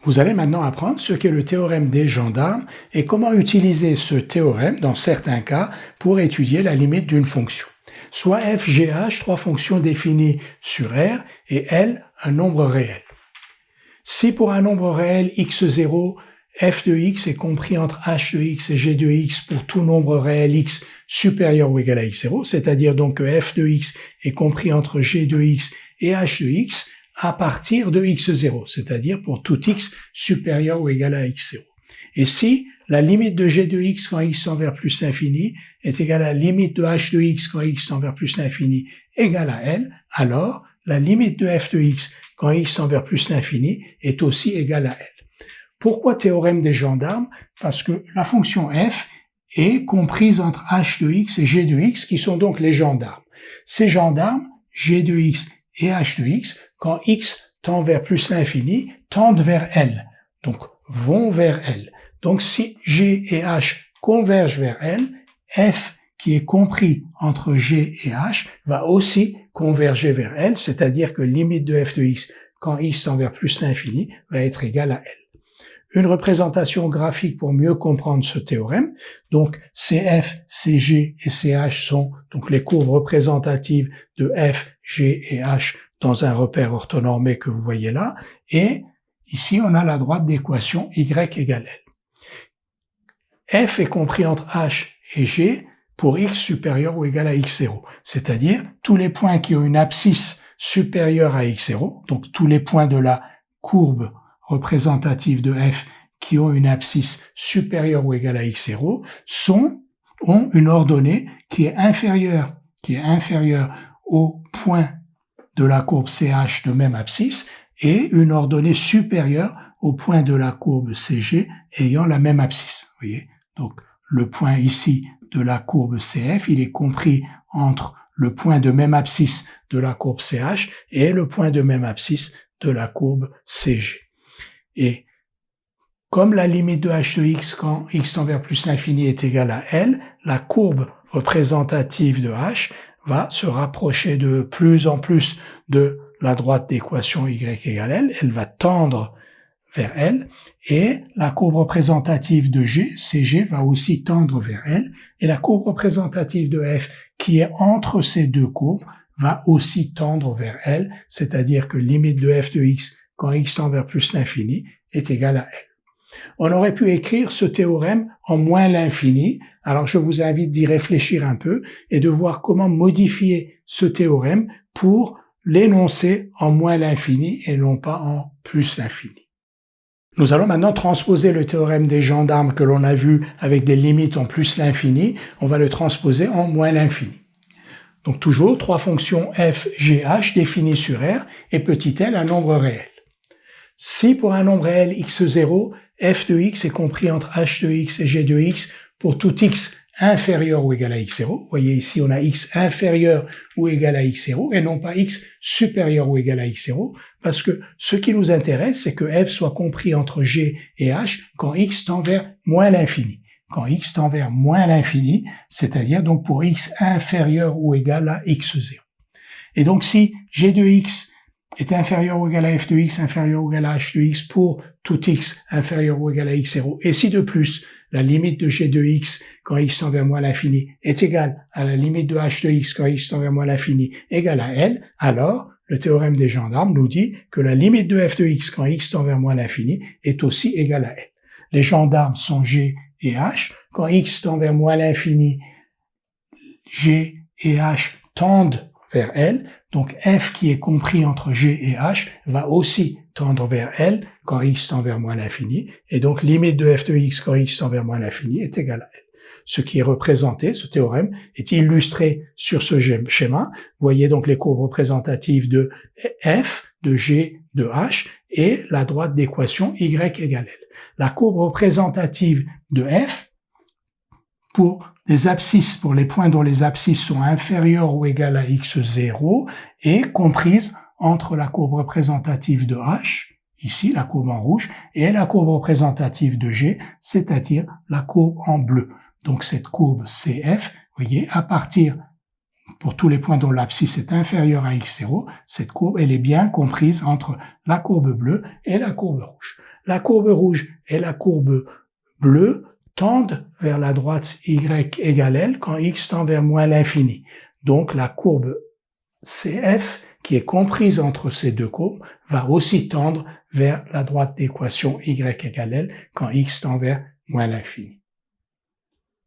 Vous allez maintenant apprendre ce qu'est le théorème des gendarmes et comment utiliser ce théorème dans certains cas pour étudier la limite d'une fonction. Soit f, g, h, trois fonctions définies sur R et L, un nombre réel. Si pour un nombre réel x0, f de x est compris entre h de x et g de x pour tout nombre réel x supérieur ou égal à x0, c'est-à-dire donc que f de x est compris entre g de x et h de x à partir de x0, c'est-à-dire pour tout x supérieur ou égal à x0. Et si la limite de g de x quand x tend vers plus l'infini est égale à la limite de h de x quand x tend vers plus l'infini égale à L, alors la limite de f de x quand x tend vers plus l'infini est aussi égale à L. Pourquoi théorème des gendarmes? Parce que la fonction f est comprise entre h de x et g de x qui sont donc les gendarmes. Ces gendarmes, g de x et h de x, quand x tend vers plus l'infini, tendent vers L, donc vont vers L. Donc si g et h convergent vers L, f qui est compris entre g et h va aussi converger vers L, c'est-à-dire que limite de f de x quand x tend vers plus l'infini va être égale à L. Une représentation graphique pour mieux comprendre ce théorème. Donc, CF, CG et CH sont donc les courbes représentatives de F, G et H dans un repère orthonormé que vous voyez là. Et ici, on a la droite d'équation Y égale L. F est compris entre H et G pour X supérieur ou égal à X0. C'est-à-dire tous les points qui ont une abscisse supérieure à X0, donc tous les points de la courbe représentative de f qui ont une abscisse supérieure ou égale à x0 ont une ordonnée qui est inférieure au point de la courbe CH de même abscisse et une ordonnée supérieure au point de la courbe CG ayant la même abscisse. Vous voyez? Donc le point ici de la courbe CF, il est compris entre le point de même abscisse de la courbe CH et le point de même abscisse de la courbe CG. Et comme la limite de h de x quand x tend vers plus l'infini est égale à L, la courbe représentative de h va se rapprocher de plus en plus de la droite d'équation y égale L, elle va tendre vers L, et la courbe représentative de g, CG, va aussi tendre vers L, et la courbe représentative de f qui est entre ces deux courbes va aussi tendre vers L, c'est-à-dire que limite de f de x quand x tend vers plus l'infini est égal à L. On aurait pu écrire ce théorème en moins l'infini, alors je vous invite d'y réfléchir un peu et de voir comment modifier ce théorème pour l'énoncer en moins l'infini et non pas en plus l'infini. Nous allons maintenant transposer le théorème des gendarmes que l'on a vu avec des limites en plus l'infini, on va le transposer en moins l'infini. Donc toujours trois fonctions f, g, h définies sur R et petit l un nombre réel. Si pour un nombre réel x0, f de x est compris entre h de x et g de x pour tout x inférieur ou égal à x0, vous voyez ici on a x inférieur ou égal à x0 et non pas x supérieur ou égal à x0, parce que ce qui nous intéresse c'est que f soit compris entre g et h quand x tend vers moins l'infini. Quand x tend vers moins l'infini, c'est-à-dire donc pour x inférieur ou égal à x0. Et donc si g de x est inférieur ou égal à f de x inférieur ou égal à h de x pour tout x inférieur ou égal à x0, et si de plus la limite de g de x quand x tend vers moins l'infini est égale à la limite de h de x quand x tend vers moins l'infini égale à L, alors le théorème des gendarmes nous dit que la limite de f de x quand x tend vers moins l'infini est aussi égale à L. Les gendarmes sont g et h. Quand x tend vers moins l'infini, g et h tendent vers L. Donc f qui est compris entre g et h va aussi tendre vers L quand x tend vers moins l'infini. Et donc limite de f de x quand x tend vers moins l'infini est égale à L. Ce qui est représenté, ce théorème, est illustré sur ce schéma. Vous voyez donc les courbes représentatives de f, de g, de h et la droite d'équation y égale L. La courbe représentative de f pour des abscisses, pour les points dont les abscisses sont inférieures ou égales à x0 est comprise entre la courbe représentative de h, ici la courbe en rouge, et la courbe représentative de g, c'est-à-dire la courbe en bleu. Donc cette courbe CF, vous voyez, à partir, pour tous les points dont l'abscisse est inférieure à x0, cette courbe, elle est bien comprise entre la courbe bleue et la courbe rouge. la courbe rouge et la courbe bleue tendent vers la droite y égale L quand x tend vers moins l'infini. Donc la courbe CF, qui est comprise entre ces deux courbes, va aussi tendre vers la droite d'équation y égale L quand x tend vers moins l'infini.